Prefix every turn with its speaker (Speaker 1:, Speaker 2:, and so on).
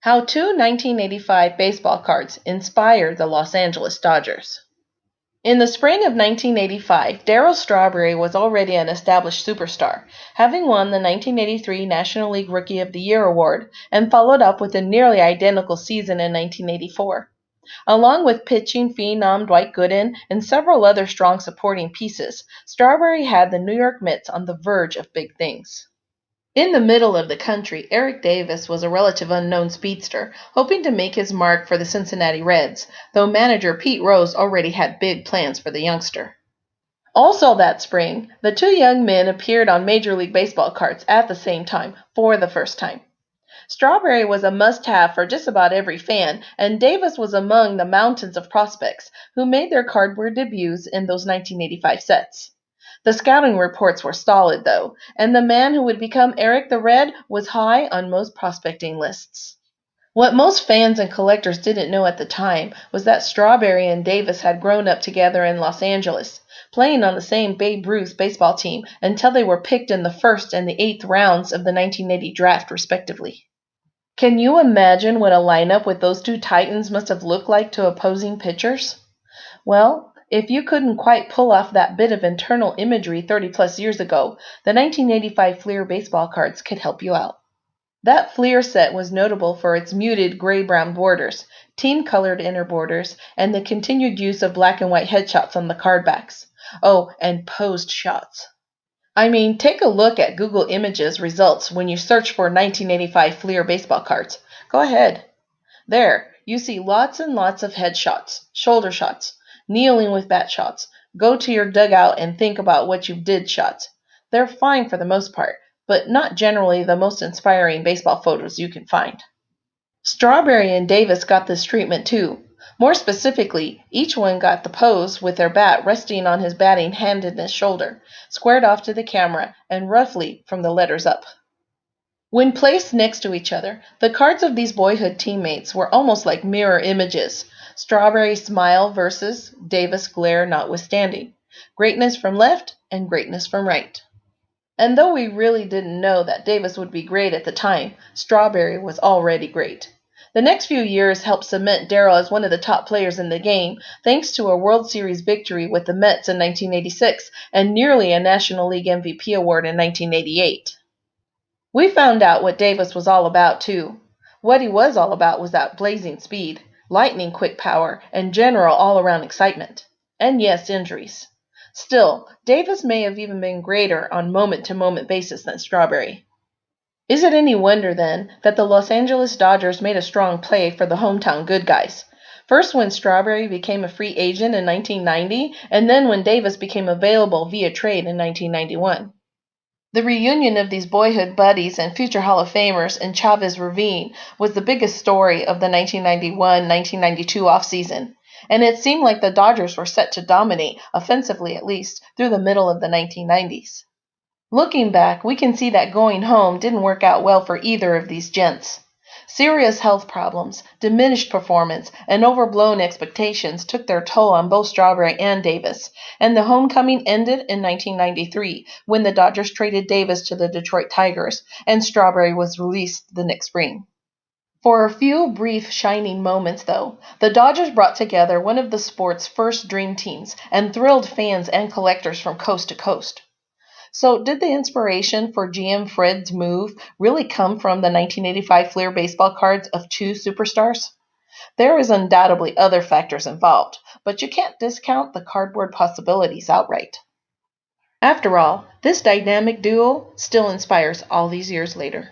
Speaker 1: How two 1985 baseball cards inspired the Los Angeles Dodgers. In the spring of 1985, Darryl Strawberry was already an established superstar, having won the 1983 National League Rookie of the Year award and followed up with a nearly identical season in 1984. Along with pitching phenom Dwight Gooden and several other strong supporting pieces, Strawberry had the New York Mets on the verge of big things. In the middle of the country, Eric Davis was a relative unknown speedster, hoping to make his mark for the Cincinnati Reds, though manager Pete Rose already had big plans for the youngster. Also that spring, the two young men appeared on Major League Baseball cards at the same time, for the first time. Strawberry was a must-have for just about every fan, and Davis was among the mountains of prospects who made their cardboard debuts in those 1985 sets. The scouting reports were solid, though, and the man who would become Eric the Red was high on most prospecting lists. What most fans and collectors didn't know at the time was that Strawberry and Davis had grown up together in Los Angeles, playing on the same Babe Ruth baseball team until they were picked in the first and the eighth rounds of the 1980 draft, respectively. Can you imagine what a lineup with those two titans must have looked like to opposing pitchers? Well, if you couldn't quite pull off that bit of internal imagery 30-plus years ago, the 1985 Fleer baseball cards could help you out. That Fleer set was notable for its muted gray-brown borders, team-colored inner borders, and the continued use of black and white headshots on the card backs. Oh, and posed shots. I mean, take a look at Google Images results when you search for 1985 Fleer baseball cards. Go ahead. There, you see lots and lots of headshots, shoulder shots, kneeling with bat shots, go to your dugout and think about what you did shots. They're fine for the most part, but not generally the most inspiring baseball photos you can find. Strawberry and Davis got this treatment too. More specifically, each one got the pose with their bat resting on his batting hand in his shoulder, squared off to the camera and roughly from the letters up. When placed next to each other, the cards of these boyhood teammates were almost like mirror images, Strawberry's smile versus Davis' glare notwithstanding, greatness from left and greatness from right. And though we really didn't know that Davis would be great at the time, Strawberry was already great. The next few years helped cement Darryl as one of the top players in the game, thanks to a World Series victory with the Mets in 1986 and nearly a National League MVP award in 1988. We found out what Davis was all about, too. What he was all about was that blazing speed, lightning-quick power, and general all-around excitement. And yes, injuries. Still, Davis may have even been greater on moment-to-moment basis than Strawberry. Is it any wonder, then, that the Los Angeles Dodgers made a strong play for the hometown good guys? First when Strawberry became a free agent in 1990, and then when Davis became available via trade in 1991. The reunion of these boyhood buddies and future Hall of Famers in Chavez Ravine was the biggest story of the 1991-1992 offseason, and it seemed like the Dodgers were set to dominate, offensively at least, through the middle of the 1990s. Looking back, we can see that going home didn't work out well for either of these gents. Serious health problems, diminished performance, and overblown expectations took their toll on both Strawberry and Davis, and the homecoming ended in 1993 when the Dodgers traded Davis to the Detroit Tigers, and Strawberry was released the next spring. For a few brief shining moments, though, the Dodgers brought together one of the sport's first dream teams and thrilled fans and collectors from coast to coast. So did the inspiration for GM Fred's move really come from the 1985 Fleer baseball cards of two superstars? There is undoubtedly other factors involved, but you can't discount the cardboard possibilities outright. After all, this dynamic duo still inspires all these years later.